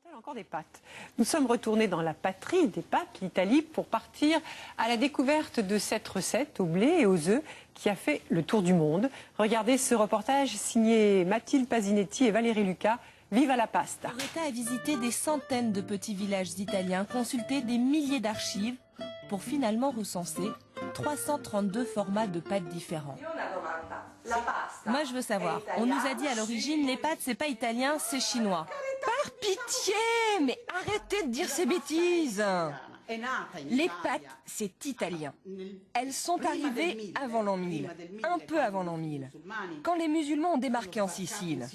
Ont-elles encore des pâtes? Nous sommes retournés dans la patrie des pâtes, l'Italie, pour partir à la découverte de cette recette au blé et aux œufs qui a fait le tour du monde. Regardez ce reportage signé Mathilde Pasinetti et Valérie Lucas. Viva la pasta! Loretta a visité des centaines de petits villages italiens, consulté des milliers d'archives pour finalement recenser 332 formats de pâtes différents. Moi, je veux savoir. On nous a dit à l'origine, les pâtes, c'est pas italien, c'est chinois. Par pitié! Mais arrêtez de dire ces bêtises! Les pâtes, c'est italien. Elles sont arrivées avant l'an 1000, un peu avant l'an 1000, quand les musulmans ont débarqué en Sicile.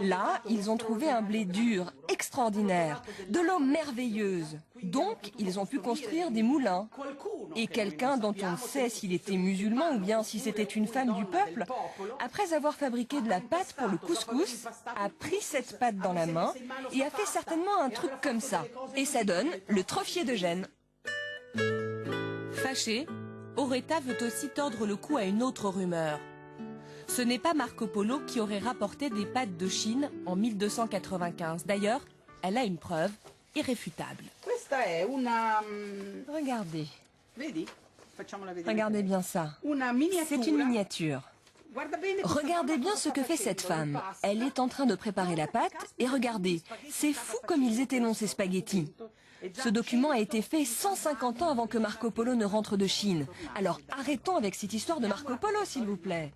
Là, ils ont trouvé un blé dur, extraordinaire, de l'eau merveilleuse. Donc, ils ont pu construire des moulins. Et quelqu'un dont on ne sait s'il était musulman ou bien si c'était une femme du peuple, après avoir fabriqué de la pâte pour le couscous, a pris cette pâte dans la main et a fait certainement un truc comme ça. Et ça donne le trophier de Gênes. Fâché, Loretta veut aussi tordre le cou à une autre rumeur. Ce n'est pas Marco Polo qui aurait rapporté des pâtes de Chine en 1295. D'ailleurs, elle a une preuve irréfutable. Regardez. Regardez bien ça. C'est une miniature. Regardez bien ce que fait cette femme. Elle est en train de préparer la pâte et regardez, c'est fou comme ils étaient longs ces spaghettis. Ce document a été fait 150 ans avant que Marco Polo ne rentre de Chine. Alors arrêtons avec cette histoire de Marco Polo, s'il vous plaît.